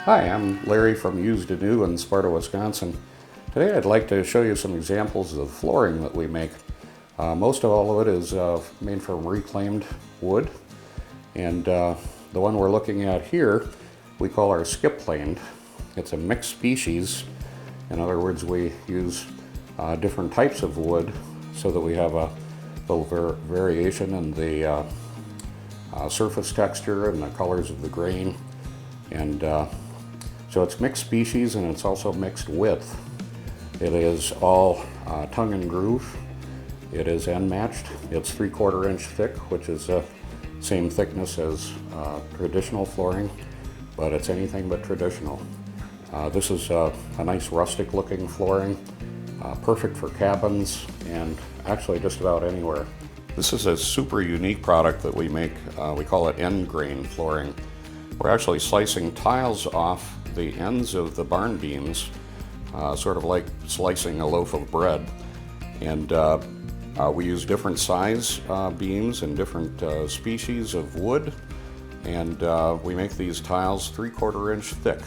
Hi, I'm Larry from Anew in Sparta, Wisconsin. Today I'd like to show you some examples of flooring that we make. Most of all of it is made from reclaimed wood, and the one we're looking at here we call our skip planed. It's a mixed species. In other words, we use different types of wood so that we have a little variation in the surface texture and the colors of the grain. And so it's mixed species, and it's also mixed width. It is all tongue and groove. It is end matched. It's 3/4 inch thick, which is the same thickness as traditional flooring, but it's anything but traditional. This is a nice rustic looking flooring, perfect for cabins and actually just about anywhere. This is a super unique product that we make. We call it end grain flooring. We're actually slicing tiles off the ends of the barn beams, sort of like slicing a loaf of bread. And we use different size beams and different species of wood, and we make these tiles 3/4 inch thick.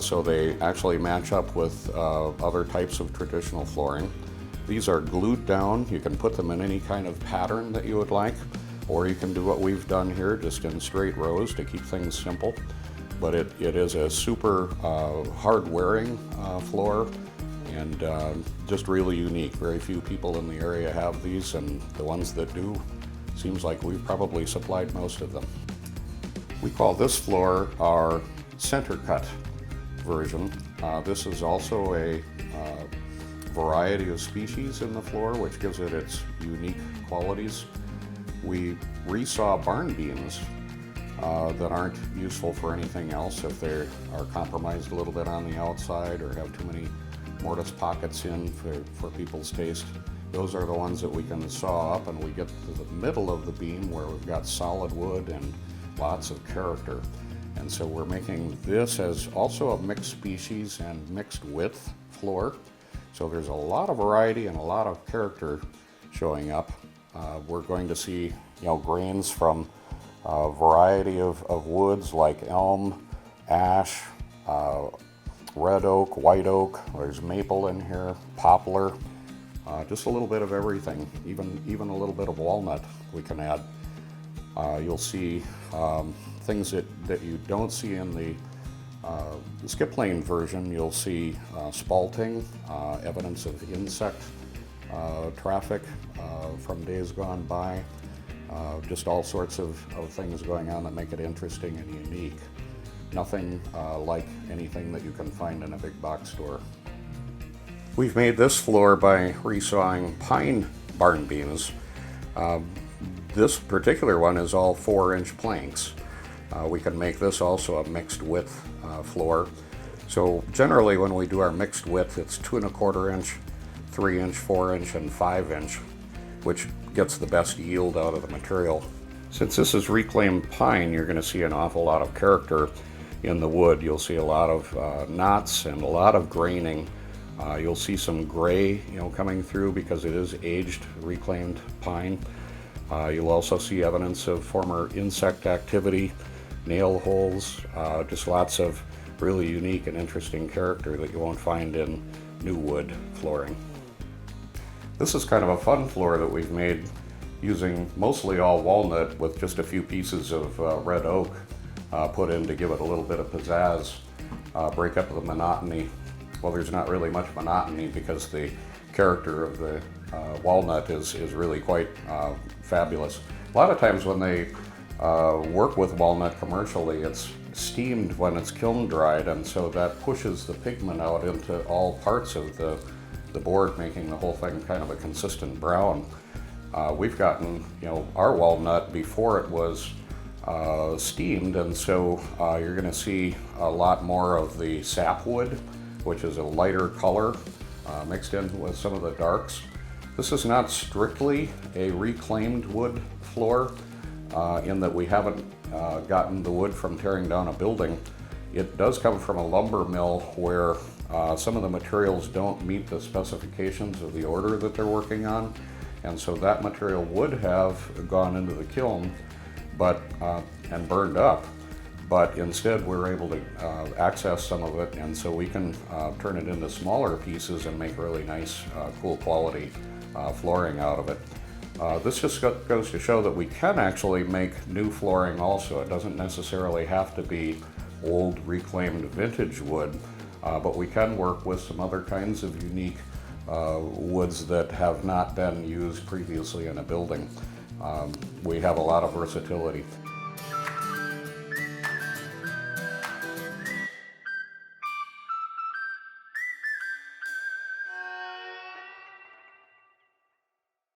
So they actually match up with other types of traditional flooring. These are glued down. You can put them in any kind of pattern that you would like, or you can do what we've done here, just in straight rows to keep things simple. But it is a super hard wearing floor, and just really unique. Very few people in the area have these, and the ones that do, seems like we've probably supplied most of them. We call this floor our center cut version. This is also a variety of species in the floor, which gives it its unique qualities. We resaw barn beams that aren't useful for anything else if they are compromised a little bit on the outside or have too many mortise pockets in for people's taste. Those are the ones that we can saw up, and we get to the middle of the beam where we've got solid wood and lots of character. And so we're making this as also a mixed species and mixed width floor. So there's a lot of variety and a lot of character showing up. We're going to see, grains from a variety of woods like elm, ash, red oak, white oak. There's maple in here, poplar, just a little bit of everything. Even a little bit of walnut we can add. You'll see things that you don't see in the skip plane version. You'll see spalting, evidence of insect traffic from days gone by. Just all sorts of things going on that make it interesting and unique. Nothing like anything that you can find in a big box store. We've made this floor by resawing pine barn beams. This particular one is all 4-inch planks. We can make this also a mixed width floor. So generally when we do our mixed width, it's 2 1/4 inch, 3-inch, 4-inch, and 5-inch, which gets the best yield out of the material. Since this is reclaimed pine, you're going to see an awful lot of character in the wood. You'll see a lot of knots and a lot of graining. You'll see some gray, coming through because it is aged reclaimed pine. You'll also see evidence of former insect activity, nail holes, just lots of really unique and interesting character that you won't find in new wood flooring. This is kind of a fun floor that we've made using mostly all walnut with just a few pieces of red oak put in to give it a little bit of pizzazz, break up the monotony. Well, there's not really much monotony because the character of the walnut is really quite fabulous. A lot of times when they work with walnut commercially, it's steamed when it's kiln dried, and so that pushes the pigment out into all parts of the board, making the whole thing kind of a consistent brown. We've gotten our walnut before it was steamed, and so you're going to see a lot more of the sapwood, which is a lighter color mixed in with some of the darks. This is not strictly a reclaimed wood floor in that we haven't gotten the wood from tearing down a building. It does come from a lumber mill where some of the materials don't meet the specifications of the order that they're working on, and so that material would have gone into the kiln and burned up, but instead we're able to access some of it, and so we can turn it into smaller pieces and make really nice, cool quality flooring out of it. This just goes to show that we can actually make new flooring also. It doesn't necessarily have to be old reclaimed vintage wood, but we can work with some other kinds of unique woods that have not been used previously in a building. We have a lot of versatility.